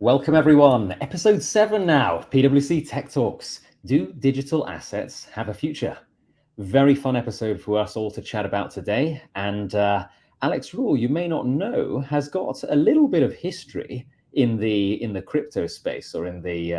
Welcome everyone. Episode 7 now, PwC Tech Talks. Do digital assets have a future? Very fun episode for us all to chat about today. And Alex Ruhl, you may not know, has got a little bit of history in the crypto space or in the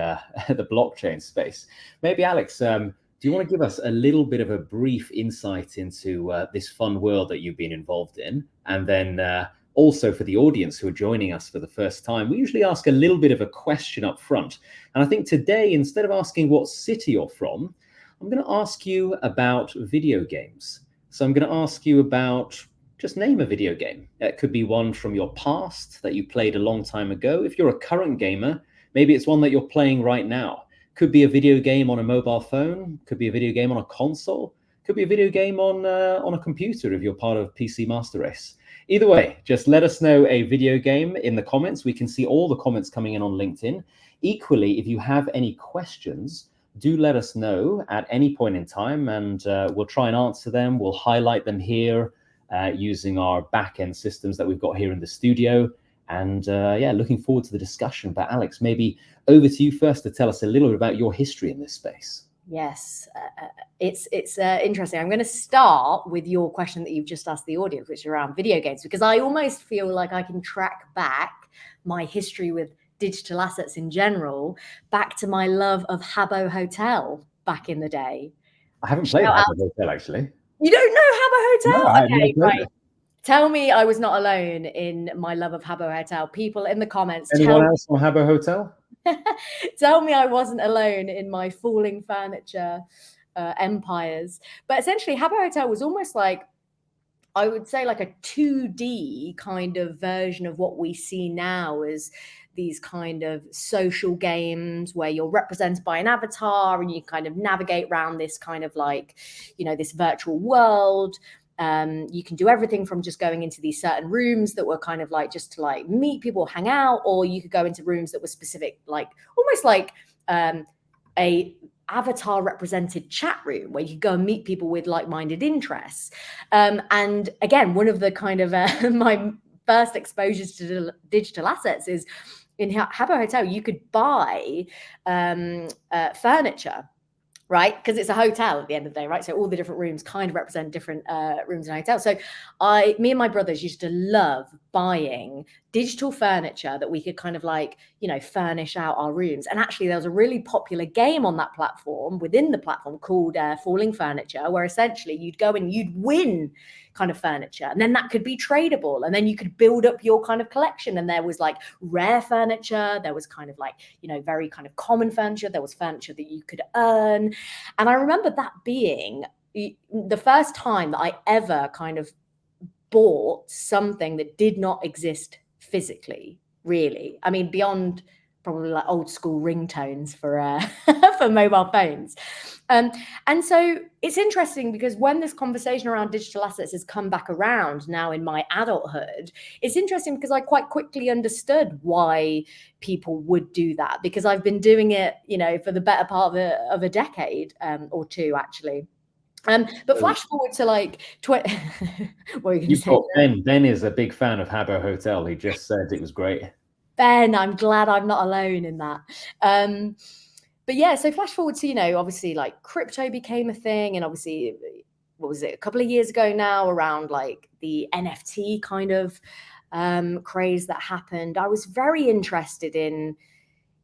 the blockchain space. Maybe Alex, do you want to give us a little bit of a brief insight into this fun world that you've been involved in? And then also for the audience who are joining us for the first time, we usually ask a little bit of a question up front. And I think today, instead of asking what city you're from, I'm going to ask you about video games. So I'm going to ask you about, just name a video game. It could be one from your past that you played a long time ago. If you're a current gamer, maybe it's one that you're playing right now. Could be a video game on a mobile phone, could be a video game on a console, could be a video game on a computer if you're part of PC Master Race. Either way, just let us know a video game in the comments. We can see all the comments coming in on LinkedIn. Equally, if you have any questions, do let us know at any point in time, and we'll try and answer them. We'll highlight them here using our back-end systems that we've got here in the studio. And yeah, looking forward to the discussion. But Alex, maybe over to you first to tell us a little bit about your history in this space. Yes, it's interesting. I'm going to start with your question that you've just asked the audience, which is around video games, because I almost feel like I can track back my history with digital assets in general back to my love of Haba Hotel back in the day. I haven't played Haba Hotel, actually. You don't know Haba Hotel? No, okay, right. Tell me I was not alone in my love of Haba Hotel. People in the comments. Anyone else on Haba Hotel? Tell me I wasn't alone in my falling furniture empires. But essentially, Haba Hotel was almost like, I would say, like a 2D kind of version of what we see now as these kind of social games where you're represented by an avatar and you kind of navigate around this kind of like, you know, this virtual world. You can do everything from just going into these certain rooms that were kind of like just to like meet people, hang out, or you could go into rooms that were specific, like almost like a avatar represented chat room where you could go and meet people with like-minded interests. And again, one of the kind of my first exposures to digital assets is in Haba Hotel. You could buy furniture, right? Because it's a hotel at the end of the day, right? So all the different rooms kind of represent different rooms in a hotel. So me and my brothers used to love buying digital furniture that we could kind of like, you know, furnish out our rooms. And actually there was a really popular game on that platform, within the platform, called Falling Furniture, where essentially you'd go and you'd win kind of furniture, and then that could be tradable, and then you could build up your kind of collection. And there was like rare furniture, there was kind of like, you know, very kind of common furniture, there was furniture that you could earn. And I remember that being the first time that I ever kind of bought something that did not exist physically, really. I mean, beyond probably like old school ringtones for for mobile phones. And so it's interesting because when this conversation around digital assets has come back around now in my adulthood, it's interesting because I quite quickly understood why people would do that, because I've been doing it, you know, for the better part of a decade or two, actually. But flash forward to like what are you going to say? Ben is a big fan of Haba Hotel. He just said it was great. Ben, I'm glad I'm not alone in that. But yeah, so flash forward to, you know, obviously like crypto became a thing, and obviously, what was it, a couple of years ago now, around like the NFT kind of craze that happened. I was very interested in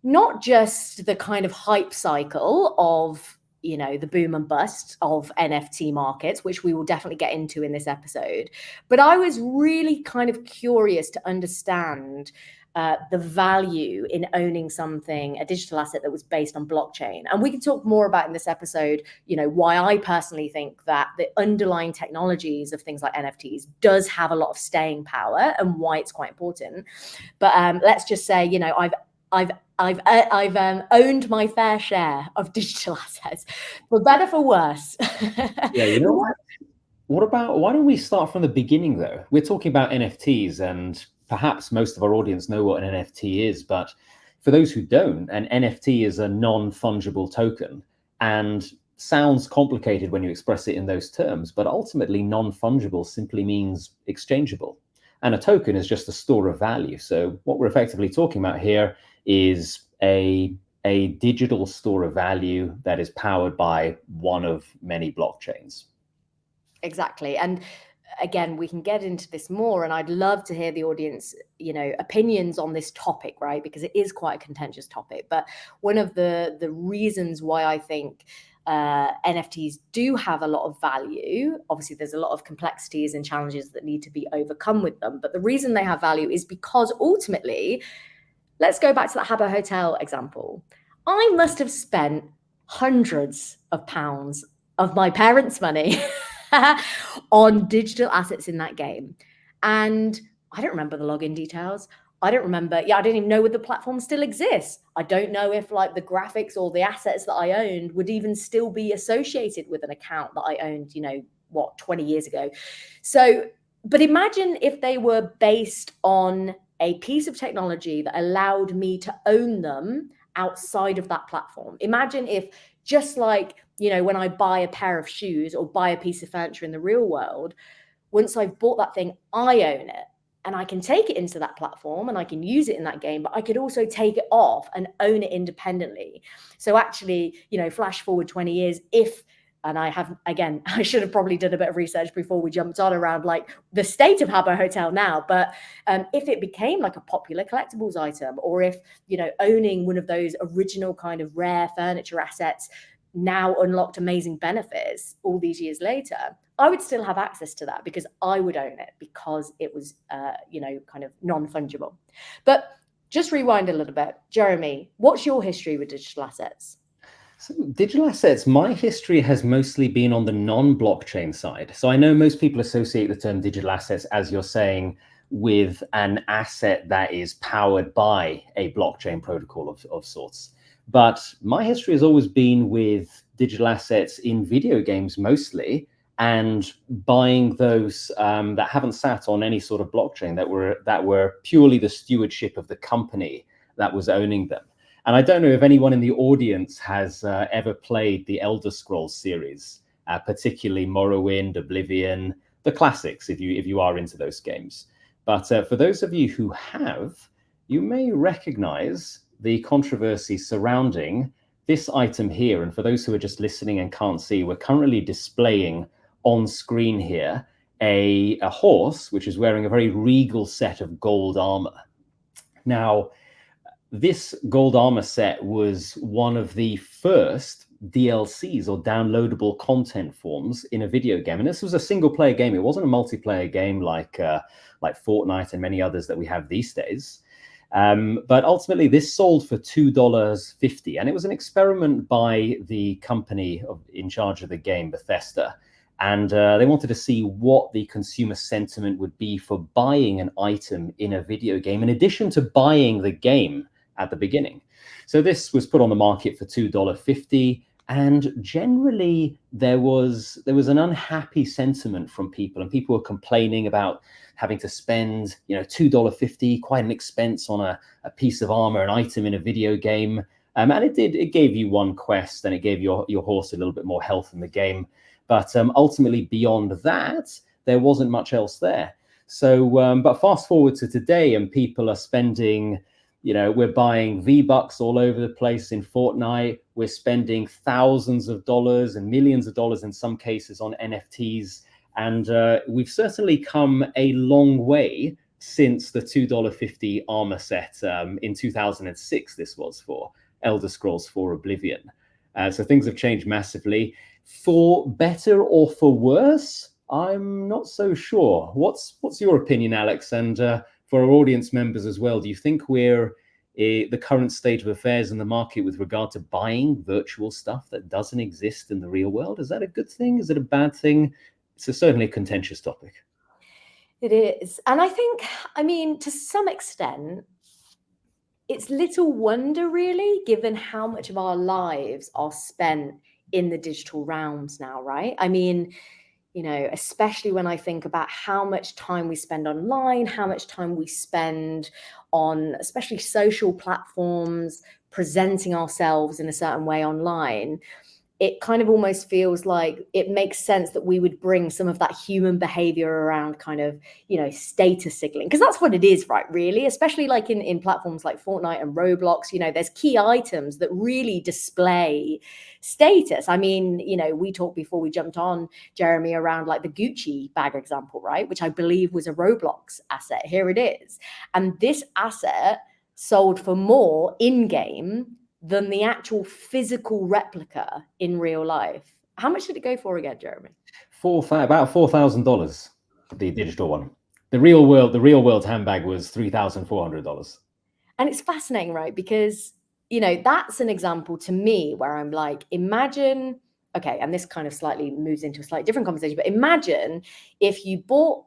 not just the kind of hype cycle of, you know, the boom and bust of NFT markets, which we will definitely get into in this episode, but I was really kind of curious to understand the value in owning something, a digital asset that was based on blockchain. And we can talk more about in this episode, you know, why I personally think that the underlying technologies of things like NFTs does have a lot of staying power and why it's quite important. But let's just say, you know, I've owned my fair share of digital assets, for better, for worse. Yeah, you know what? Why don't we start from the beginning though? We're talking about NFTs, and perhaps most of our audience know what an NFT is, but for those who don't, an NFT is a non-fungible token, and sounds complicated when you express it in those terms, but ultimately non-fungible simply means exchangeable. And a token is just a store of value. So what we're effectively talking about here is a digital store of value that is powered by one of many blockchains. Exactly. And again, we can get into this more, and I'd love to hear the audience, opinions on this topic, right? Because it is quite a contentious topic. But one of the reasons why I think NFTs do have a lot of value, obviously there's a lot of complexities and challenges that need to be overcome with them. But the reason they have value is because ultimately, let's go back to that Haba Hotel example. I must have spent hundreds of pounds of my parents' money on digital assets in that game. And I don't remember the login details. I don't remember. I didn't even know whether the platform still exists. I don't know if like the graphics or the assets that I owned would even still be associated with an account that I owned, 20 years ago. So, but imagine if they were based on a piece of technology that allowed me to own them outside of that platform. Imagine if, just like, when I buy a pair of shoes or buy a piece of furniture in the real world, once I've bought that thing, I own it. And I can take it into that platform and I can use it in that game, but I could also take it off and own it independently. So actually, flash forward 20 years, and I should have probably done a bit of research before we jumped on around like the state of Haba Hotel now. But if it became like a popular collectibles item, or if, owning one of those original kind of rare furniture assets now unlocked amazing benefits all these years later, I would still have access to that because I would own it, because it was, kind of non-fungible. But just rewind a little bit. Jeremy, what's your history with digital assets? So digital assets, my history has mostly been on the non-blockchain side. So I know most people associate the term digital assets, as you're saying, with an asset that is powered by a blockchain protocol of sorts. But my history has always been with digital assets in video games mostly, and buying those that haven't sat on any sort of blockchain, that were purely the stewardship of the company that was owning them. And I don't know if anyone in the audience has ever played the Elder Scrolls series, particularly Morrowind, Oblivion, the classics, if you are into those games. But for those of you who have, you may recognize the controversy surrounding this item here. And for those who are just listening and can't see, we're currently displaying on screen here a horse which is wearing a very regal set of gold armor. Now, this gold armor set was one of the first DLCs, or downloadable content forms, in a video game. And this was a single player game. It wasn't a multiplayer game like Fortnite and many others that we have these days. But ultimately, this sold for $2.50. And it was an experiment by the company in charge of the game, Bethesda. And they wanted to see what the consumer sentiment would be for buying an item in a video game, in addition to buying the game at the beginning. So this was put on the market for $2.50. And generally, there was an unhappy sentiment from people, and people were complaining about having to spend, $2.50, quite an expense on a piece of armor, an item in a video game. And it gave you one quest, and it gave your horse a little bit more health in the game. But ultimately, beyond that, there wasn't much else there. So, but fast forward to today, and people are spending, we're buying V-Bucks all over the place in Fortnite. We're spending thousands of dollars and millions of dollars in some cases on NFTs. And we've certainly come a long way since the $2.50 armor set in 2006. This was for Elder Scrolls 4 Oblivion. So things have changed massively. For better or for worse, I'm not so sure. What's your opinion, Alex? And for our audience members as well, do you think we're the current state of affairs in the market with regard to buying virtual stuff that doesn't exist in the real world? Is that a good thing? Is it a bad thing? It's certainly a contentious topic. It is. And I think, to some extent, it's little wonder, really, given how much of our lives are spent in the digital realms now, right? Especially when I think about how much time we spend online, how much time we spend on especially social platforms, presenting ourselves in a certain way online. it kind of almost feels like it makes sense that we would bring some of that human behavior around kind of, status signaling, because that's what it is, right? Really, especially like in platforms like Fortnite and Roblox, there's key items that really display status. I mean, we talked before we jumped on, Jeremy, around like the Gucci bag example, right? Which I believe was a Roblox asset. Here it is. And this asset sold for more in-game than the actual physical replica in real life. How much did it go for again, Jeremy? About $4,000, the digital one. The real world handbag was $3,400. And it's fascinating, right? Because, that's an example to me where I'm like, imagine, okay, and this kind of slightly moves into a slightly different conversation, but imagine if you bought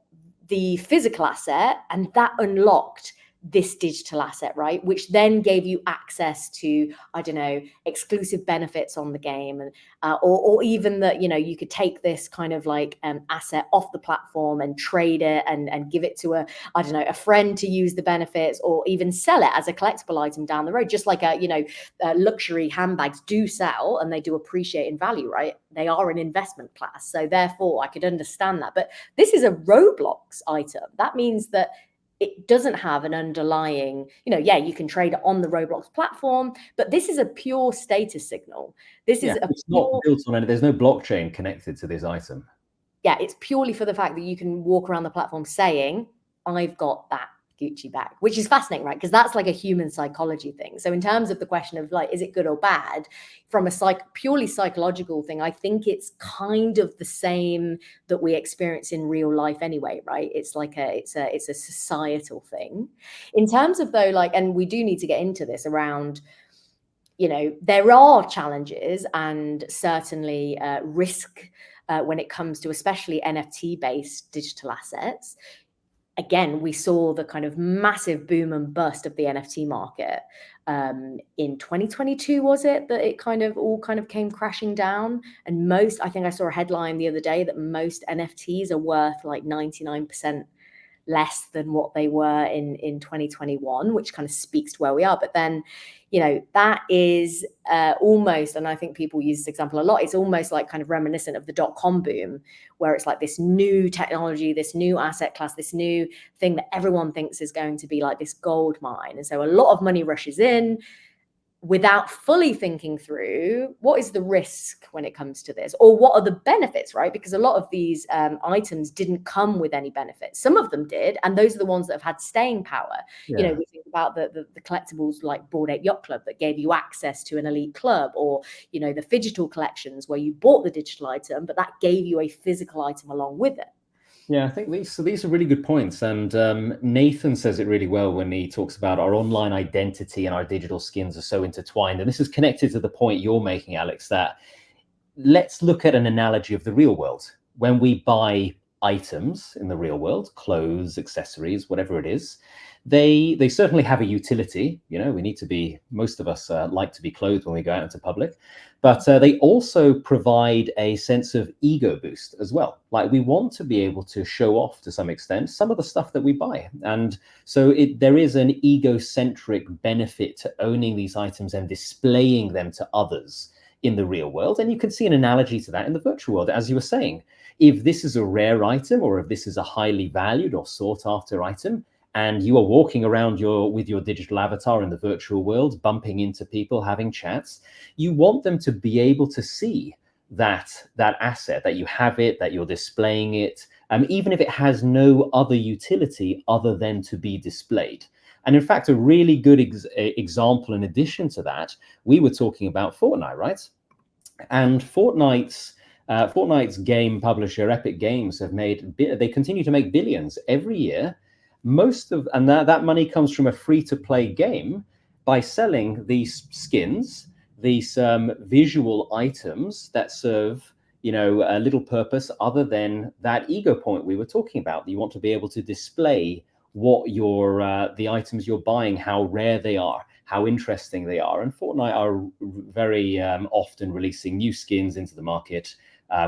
the physical asset and that unlocked this digital asset, right? Which then gave you access to, I don't know, exclusive benefits on the game, and or even that, you could take this kind of like asset off the platform and trade it and give it to a friend to use the benefits, or even sell it as a collectible item down the road, just like luxury handbags do sell and they do appreciate in value, right? They are an investment class. So therefore I could understand that. But this is a Roblox item. That means that it doesn't have an underlying, you can trade it on the Roblox platform, but this is a pure status signal. It's not built on any, there's no blockchain connected to this item. Yeah, it's purely for the fact that you can walk around the platform saying, I've got that Gucci bag, which is fascinating, right? Because that's like a human psychology thing. So in terms of the question of like, is it good or bad, from a purely psychological thing, I think it's kind of the same that we experience in real life anyway, right? It's like it's a societal thing. In terms of though, like, and we do need to get into this around, there are challenges and certainly risk when it comes to especially NFT based digital assets. Again, we saw the kind of massive boom and bust of the NFT market in 2022, was it, that it all came crashing down? And I think I saw a headline the other day that most NFTs are worth like 99% less than what they were in 2021, which kind of speaks to where we are. But then, that is almost, and I think people use this example a lot, it's almost like kind of reminiscent of the dot-com boom, where it's like this new technology, this new asset class, this new thing that everyone thinks is going to be like this gold mine. And so a lot of money rushes in without fully thinking through what is the risk when it comes to this, or what are the benefits, right? Because a lot of these items didn't come with any benefits. Some of them did, and those are the ones that have had staying power. Yeah. We think about the collectibles like Bored Ape Yacht Club that gave you access to an elite club, or the phygital collections where you bought the digital item, but that gave you a physical item along with it. Yeah, I think these are really good points. And Nathan says it really well when he talks about our online identity and our digital skins are so intertwined. And this is connected to the point you're making, Alex, that let's look at an analogy of the real world. When we buy items in the real world, clothes, accessories, whatever it is, they certainly have a utility. We need to be, most of us like to be clothed when we go out into public, but they also provide a sense of ego boost as well. Like, we want to be able to show off to some extent some of the stuff that we buy. And so there is an egocentric benefit to owning these items and displaying them to others in the real world. And you can see an analogy to that in the virtual world, as you were saying. If this is a rare item, or if this is a highly valued or sought after item, and you are walking around with your digital avatar in the virtual world, bumping into people, having chats, you want them to be able to see that asset, that you have it, that you're displaying it, even if it has no other utility other than to be displayed. And in fact, a really good example in addition to that, we were talking about Fortnite, right? And Fortnite's game publisher, Epic Games, they continue to make billions every year. And that money comes from a free-to-play game by selling these skins, these visual items that serve a little purpose other than that ego point we were talking about. You want to be able to display what the items you're buying, how rare they are, how interesting they are. And Fortnite are very often releasing new skins into the market,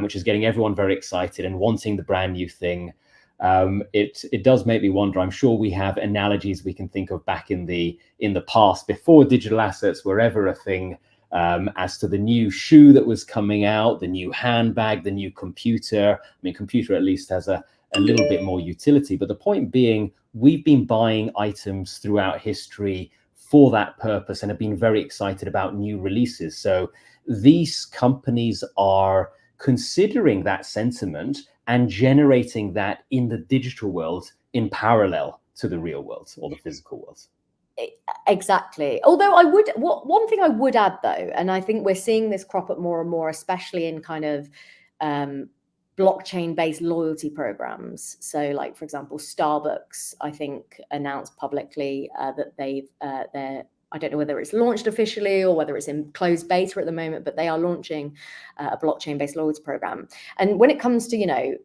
which is getting everyone very excited and wanting the brand new thing. It does make me wonder. I'm sure we have analogies we can think of back in the past, before digital assets were ever a thing. as to the new shoe that was coming out, the new handbag, the new computer. I mean, computer at least has a little bit more utility, but the point being, we've been buying items throughout history for that purpose and have been very excited about new releases. So these companies are considering that sentiment and generating that in the digital world in parallel to the real world or the physical world. Exactly. Although one thing I would add though, and I think we're seeing this crop up more and more, especially in kind of blockchain-based loyalty programs. So, like for example, Starbucks, I think, announced publicly that I don't know whether it's launched officially or whether it's in closed beta at the moment, but they are launching a blockchain-based loyalty program. And when it comes to,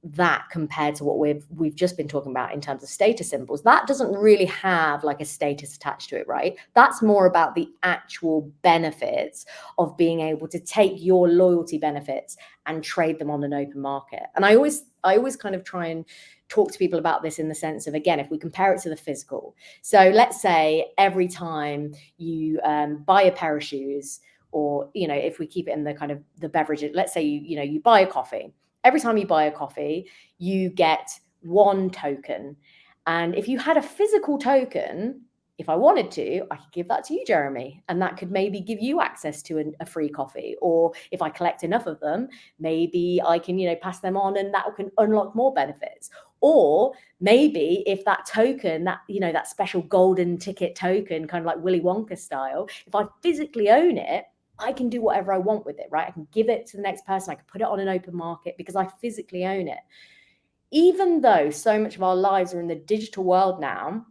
that compared to what we've just been talking about in terms of status symbols, that doesn't really have like a status attached to it, right? That's more about the actual benefits of being able to take your loyalty benefits and trade them on an open market. And I always kind of try and talk to people about this in the sense of, again, if we compare it to the physical. So let's say every time you buy a pair of shoes, or, if we keep it in the kind of the beverage, let's say you buy a coffee. Every time you buy a coffee, you get one token. And if you had a physical token, if I wanted to, I could give that to you, Jeremy, and that could maybe give you access to a free coffee. Or if I collect enough of them, maybe I can, pass them on and that can unlock more benefits. Or maybe if that token, that special golden ticket token, kind of like Willy Wonka style, if I physically own it, I can do whatever I want with it, right? I can give it to the next person. I can put it on an open market because I physically own it. Even though so much of our lives are in the digital world now,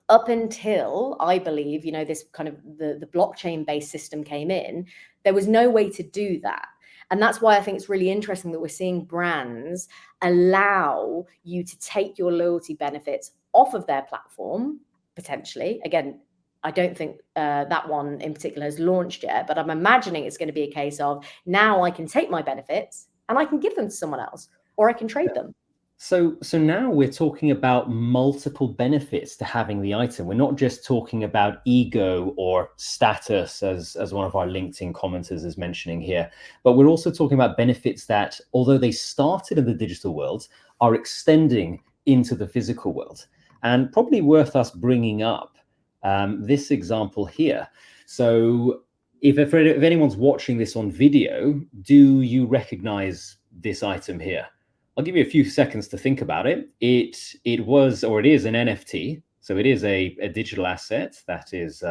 up until, I believe, this kind of the blockchain-based system came in, there was no way to do that. And that's why I think it's really interesting that we're seeing brands allow you to take your loyalty benefits off of their platform, potentially. Again, I don't think that one in particular has launched yet, but I'm imagining it's going to be a case of now I can take my benefits and I can give them to someone else, or I can trade them. So now we're talking about multiple benefits to having the item. We're not just talking about ego or status, as one of our LinkedIn commenters is mentioning here, but we're also talking about benefits that, although they started in the digital world, are extending into the physical world. And probably worth us bringing up this example here. So if anyone's watching this on video, do you recognize this item here? I'll give you a few seconds to think about it. It was, or it is, an NFT. So it is a digital asset that is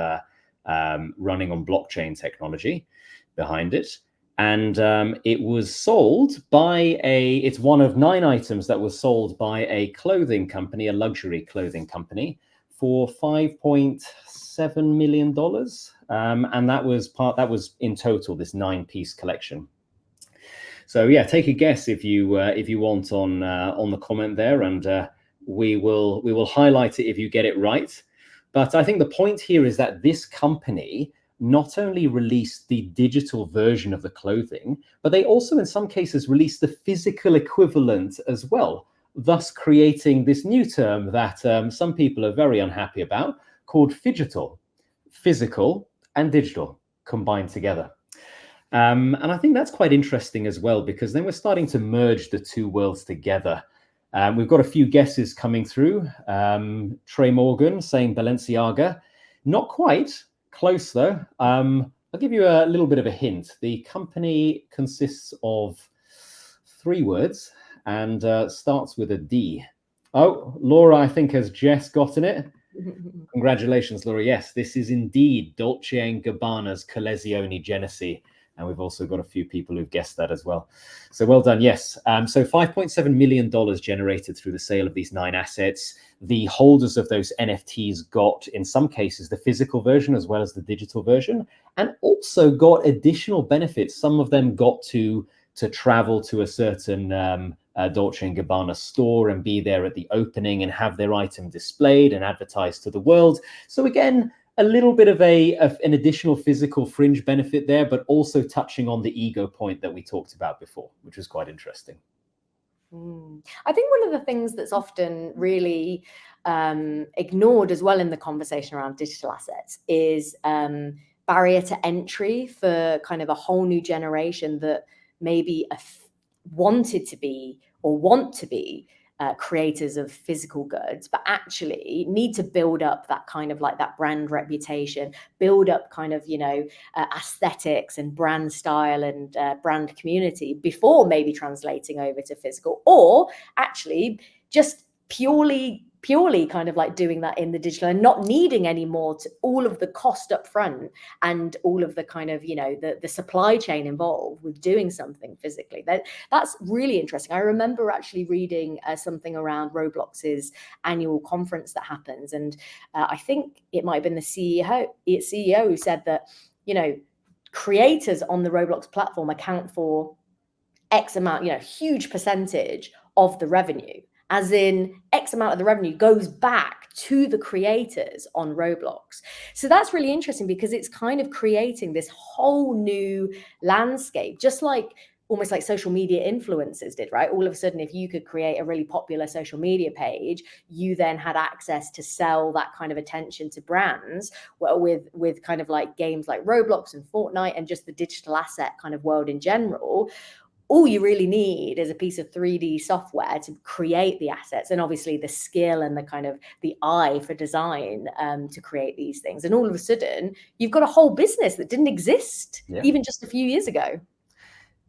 running on blockchain technology behind it. And it was sold by it's one of 9 items that was sold by a clothing company, a luxury clothing company, for $5.7 million. And that was in total, this 9-piece collection. So yeah, take a guess if you want on the comment there, and we will highlight it if you get it right. But I think the point here is that this company not only released the digital version of the clothing, but they also in some cases released the physical equivalent as well, thus creating this new term that some people are very unhappy about, called phygital, physical and digital combined together. And I think that's quite interesting as well, because then we're starting to merge the two worlds together. We've got a few guesses coming through. Trey Morgan saying Balenciaga. Not quite. Close, though. I'll give you a little bit of a hint. The company consists of 3 words and starts with a D. Oh, Laura, I think, has just gotten it. Congratulations, Laura. Yes, this is indeed Dolce & Gabbana's Collezione Genesee. And we've also got a few people who've guessed that as well. So well done, yes. So $5.7 million generated through the sale of these 9 assets. The holders of those NFTs got, in some cases, the physical version as well as the digital version, and also got additional benefits. Some of them got to travel to a certain Dolce & Gabbana store and be there at the opening and have their item displayed and advertised to the world. So again, a little bit of an additional physical fringe benefit there, but also touching on the ego point that we talked about before, which was quite interesting. I think one of the things that's often really ignored as well in the conversation around digital assets is barrier to entry for kind of a whole new generation that maybe wanted to be or want to be creators of physical goods, but actually need to build up that kind of like that brand reputation, build up kind of, aesthetics and brand style and brand community before maybe translating over to physical, or actually just purely kind of like doing that in the digital and not needing any more to all of the cost up front and all of the kind of, the supply chain involved with doing something physically. That's really interesting. I remember actually reading something around Roblox's annual conference that happens. And I think it might have been the CEO who said that, creators on the Roblox platform account for X amount, huge percentage of the revenue. As in X amount of the revenue goes back to the creators on Roblox. So that's really interesting because it's kind of creating this whole new landscape, just like almost like social media influencers did, right? All of a sudden, if you could create a really popular social media page, you then had access to sell that kind of attention to brands. Well, with kind of like games like Roblox and Fortnite and just the digital asset kind of world in general, all you really need is a piece of 3D software to create the assets, and obviously the skill and the kind of the eye for design to create these things. And all of a sudden, you've got a whole business that didn't exist even just a few years ago.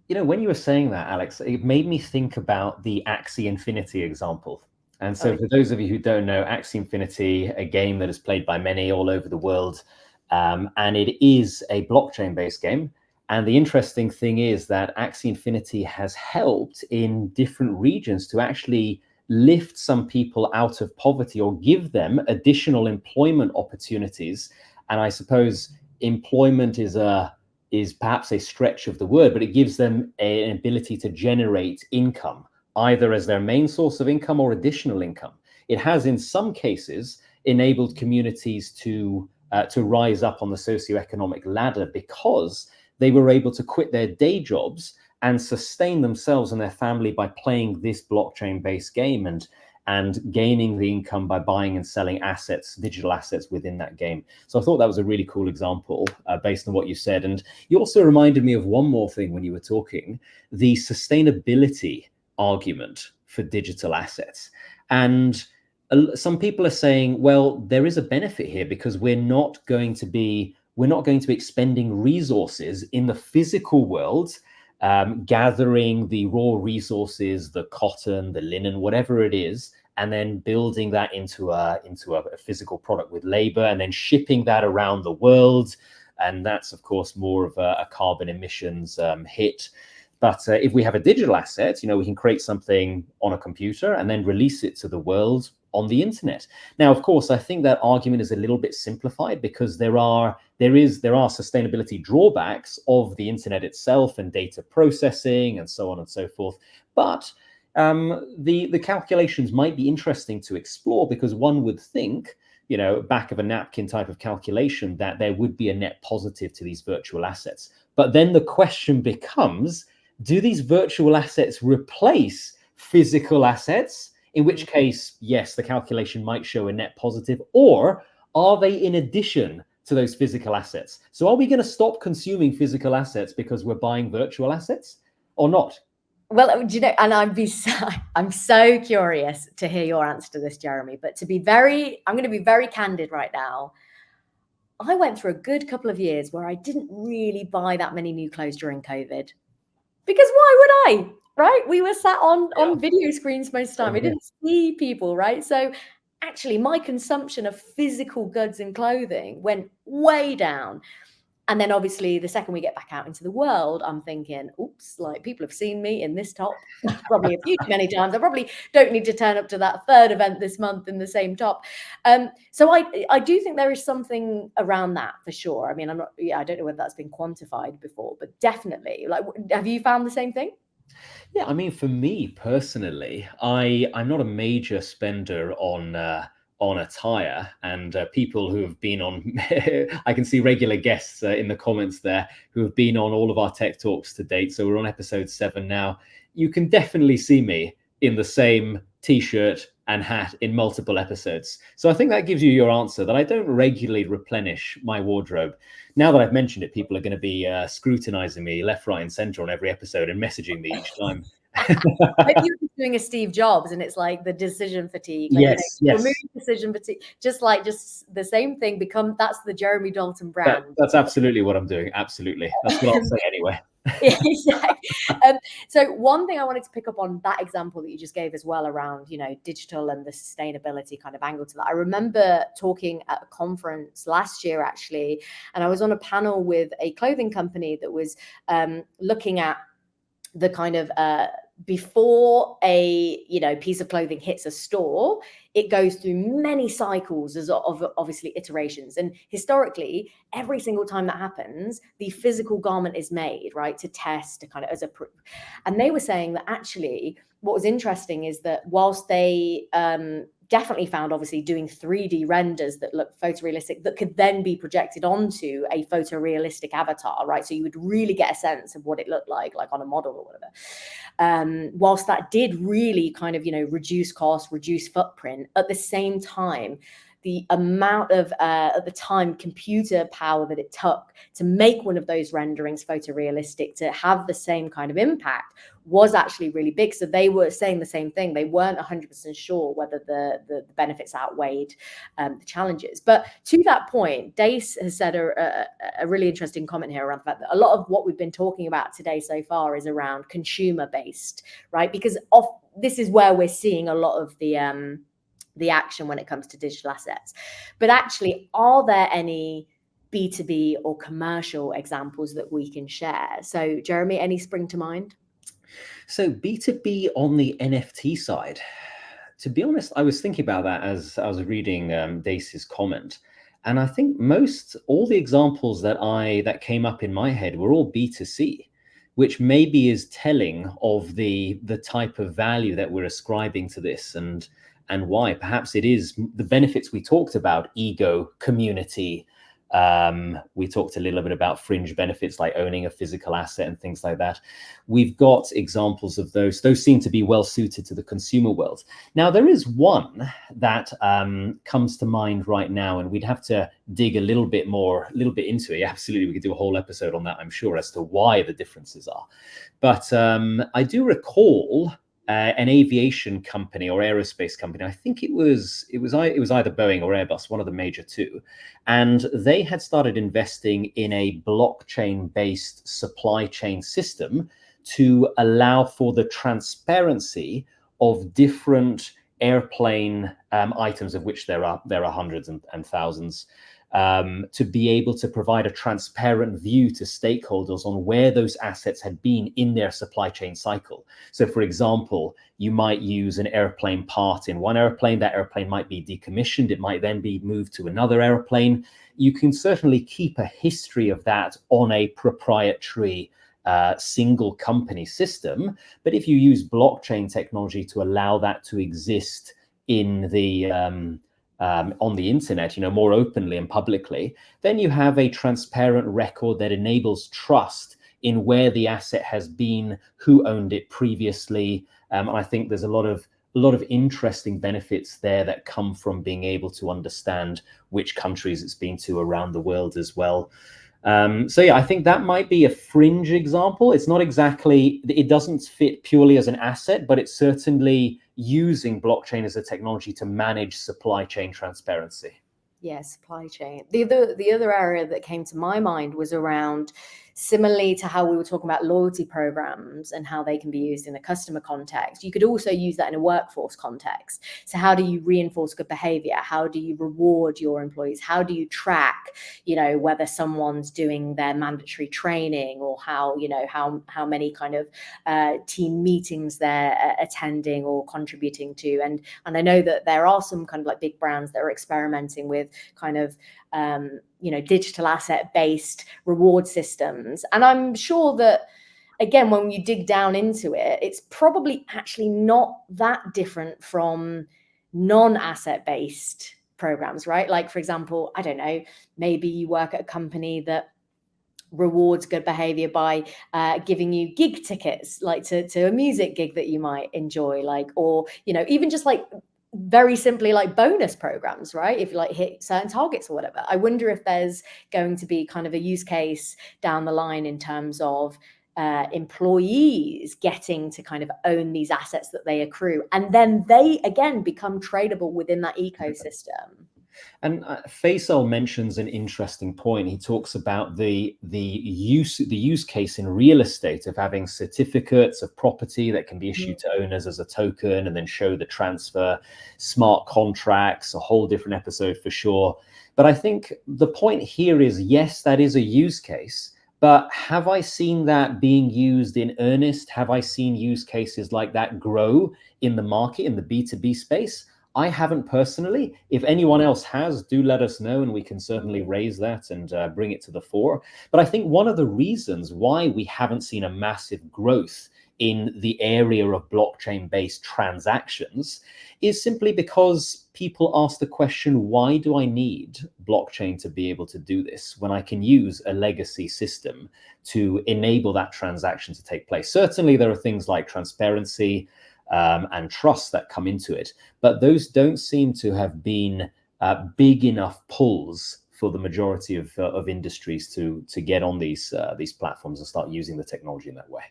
When you were saying that, Alex, it made me think about the Axie Infinity example. And so for those of you who don't know, Axie Infinity, a game that is played by many all over the world, and it is a blockchain-based game. And the interesting thing is that Axie Infinity has helped in different regions to actually lift some people out of poverty or give them additional employment opportunities. And I suppose employment is perhaps a stretch of the word, but it gives them an ability to generate income, either as their main source of income or additional income. It has, in some cases, enabled communities to rise up on the socioeconomic ladder because they were able to quit their day jobs and sustain themselves and their family by playing this blockchain-based game and gaining the income by buying and selling assets, digital assets within that game. So I thought that was a really cool example based on what you said. And you also reminded me of one more thing when you were talking, the sustainability argument for digital assets. And some people are saying, well, there is a benefit here because we're not going to be expending resources in the physical world, gathering the raw resources, the cotton, the linen, whatever it is, and then building that into a physical product with labor and then shipping that around the world. And that's, of course, more of a carbon emissions hit. But if we have a digital asset, we can create something on a computer and then release it to the world on the internet. Now, of course, I think that argument is a little bit simplified because there are sustainability drawbacks of the internet itself and data processing and so on and so forth. But the calculations might be interesting to explore because one would think, back of a napkin type of calculation, that there would be a net positive to these virtual assets. But then the question becomes, do these virtual assets replace physical assets? In which case, yes, the calculation might show a net positive, or are they in addition to those physical assets? So are we going to stop consuming physical assets because we're buying virtual assets or not? Well, and I'm so curious to hear your answer to this, Jeremy, but I'm going to be very candid right now. I went through a good couple of years where I didn't really buy that many new clothes during COVID. Because why would I? Right? We were sat on video screens most of the time. We didn't see people, right? So actually my consumption of physical goods and clothing went way down. And then obviously the second we get back out into the world, I'm thinking, oops, like people have seen me in this top probably a few too many times. I probably don't need to turn up to that third event this month in the same top. So I do think there is something around that for sure. I mean, I don't know whether that's been quantified before, but definitely. Like, have you found the same thing? Yeah, I mean, for me personally, I'm not a major spender on attire, and people who have been on, I can see regular guests in the comments there who have been on all of our tech talks to date. So we're on episode 7 now. You can definitely see me in the same t-shirt, and hat in multiple episodes. So I think that gives you your answer, that I don't regularly replenish my wardrobe. Now that I've mentioned it, people are going to be scrutinizing me left, right, and center on every episode and messaging me each time. Maybe you're doing a Steve Jobs and it's like the decision fatigue. Like, yes, yes. Remove decision fatigue. Just the same thing that's the Jeremy Dalton brand. That's absolutely what I'm doing. Absolutely. That's what I'll say anyway. So one thing I wanted to pick up on that example that you just gave as well around, digital and the sustainability kind of angle to that. I remember talking at a conference last year, actually, and I was on a panel with a clothing company that was looking at the kind of before a piece of clothing hits a store, it goes through many cycles of obviously iterations, and historically every single time that happens, the physical garment is made, right, to test, to kind of as a proof. And they were saying that actually what was interesting is that whilst they definitely found obviously doing 3D renders that look photorealistic that could then be projected onto a photorealistic avatar, right? So you would really get a sense of what it looked like on a model or whatever. Whilst that did really kind of, reduce cost, reduce footprint, at the same time, the amount of, at the time, computer power that it took to make one of those renderings photorealistic to have the same kind of impact was actually really big. So they were saying the same thing. They weren't 100% sure whether the benefits outweighed the challenges. But to that point, Dace has said a really interesting comment here around the fact that a lot of what we've been talking about today so far is around consumer-based, right? Because this is where we're seeing a lot of the action when it comes to digital assets. But actually, are there any B2B or commercial examples that we can share? So Jeremy, any spring to mind? So B2B on the NFT side, to be honest, I was thinking about that as I was reading Dace's comment. And I think all the examples that came up in my head were all B2C, which maybe is telling of the type of value that we're ascribing to this and why. Perhaps it is the benefits we talked about, ego, community. We talked a little bit about fringe benefits like owning a physical asset and things like that. We've got examples of those. Those seem to be well suited to the consumer world. Now, there is one that comes to mind right now, and we'd have to dig a little bit into it. Absolutely, we could do a whole episode on that, I'm sure, as to why the differences are. But I do recall an aviation company or aerospace company. I think it was either Boeing or Airbus, one of the major two, and they had started investing in a blockchain-based supply chain system to allow for the transparency of different airplane items, of which there are hundreds and thousands. To be able to provide a transparent view to stakeholders on where those assets had been in their supply chain cycle. So, for example, you might use an airplane part in one airplane. That airplane might be decommissioned. It might then be moved to another airplane. You can certainly keep a history of that on a proprietary single company system. But if you use blockchain technology to allow that to exist in the on the internet, more openly and publicly, then you have a transparent record that enables trust in where the asset has been, who owned it previously. And I think there's a lot of interesting benefits there that come from being able to understand which countries it's been to around the world as well. So yeah, I think that might be a fringe example. It's not exactly, it doesn't fit purely as an asset, but it's certainly using blockchain as a technology to manage supply chain transparency. Yeah, supply chain. The other area that came to my mind was around, similarly to how we were talking about loyalty programs and how they can be used in a customer context, you could also use that in a workforce context. So how do you reinforce good behavior? How do you reward your employees? How do you track, whether someone's doing their mandatory training, or how many kind of team meetings they're attending or contributing to? And I know that there are some kind of like big brands that are experimenting with kind of digital asset based reward systems. And I'm sure that, again, when you dig down into it, it's probably actually not that different from non-asset based programs, right? Like, for example, I don't know, maybe you work at a company that rewards good behavior by giving you gig tickets, like to a music gig that you might enjoy, like, or even just like very simply like bonus programs, right? If you like hit certain targets or whatever. I wonder if there's going to be kind of a use case down the line in terms of employees getting to kind of own these assets that they accrue, and then they again become tradable within that ecosystem. And Faisal mentions an interesting point. He talks about the use case in real estate of having certificates of property that can be issued to owners as a token and then show the transfer, smart contracts, a whole different episode for sure. But I think the point here is, yes, that is a use case. But have I seen that being used in earnest? Have I seen use cases like that grow in the market, in the B2B space? I haven't personally. If anyone else has, do let us know, and we can certainly raise that and bring it to the fore. But I think one of the reasons why we haven't seen a massive growth in the area of blockchain-based transactions is simply because people ask the question, why do I need blockchain to be able to do this when I can use a legacy system to enable that transaction to take place? Certainly, there are things like transparency and trust that come into it, but those don't seem to have been big enough pulls for the majority of industries to get on these platforms and start using the technology in that way.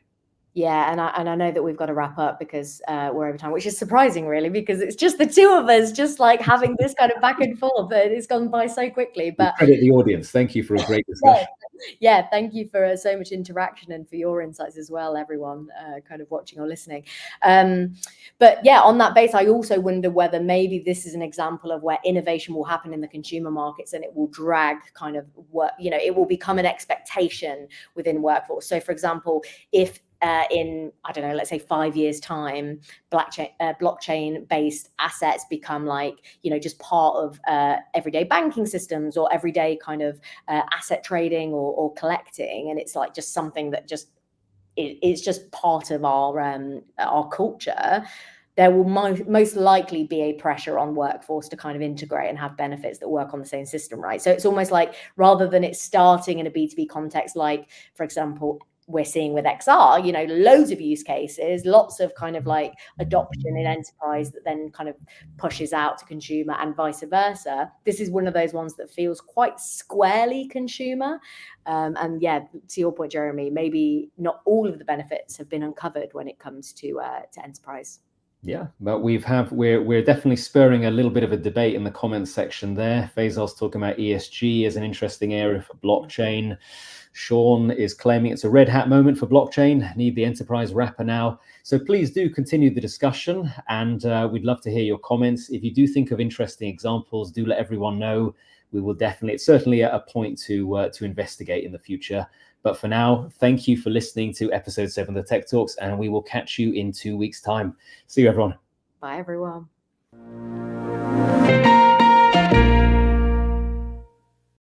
Yeah, and I know that we've got to wrap up because we're over time, which is surprising, really, because it's just the two of us, just like having this kind of back and forth. It's gone by so quickly. But we credit the audience. Thank you for a great discussion. Yeah, thank you for so much interaction and for your insights as well, everyone kind of watching or listening. But yeah, on that base, I also wonder whether maybe this is an example of where innovation will happen in the consumer markets and it will drag kind of work, it will become an expectation within workforce. So for example, if in, I don't know, let's say 5 years time, blockchain-based assets become like, just part of everyday banking systems or everyday kind of asset trading or collecting. And it's like just something that it's just part of our culture. There will most likely be a pressure on workforce to kind of integrate and have benefits that work on the same system, right? So it's almost like, rather than it starting in a B2B context, like, for example, we're seeing with XR, loads of use cases, lots of kind of like adoption in enterprise that then kind of pushes out to consumer and vice versa. This is one of those ones that feels quite squarely consumer. And yeah, to your point, Jeremy, maybe not all of the benefits have been uncovered when it comes to enterprise. Yeah, but we're definitely spurring a little bit of a debate in the comments section there. Faisal's talking about ESG as an interesting area for blockchain. Sean is claiming it's a red hat moment for blockchain. Need the enterprise wrapper now. So please do continue the discussion, and we'd love to hear your comments. If you do think of interesting examples, do let everyone know. We will definitely, it's certainly a point to investigate in the future. But for now, thank you for listening to episode 7 of the Tech Talks, and we will catch you in 2 weeks' time. See you, everyone. Bye, everyone.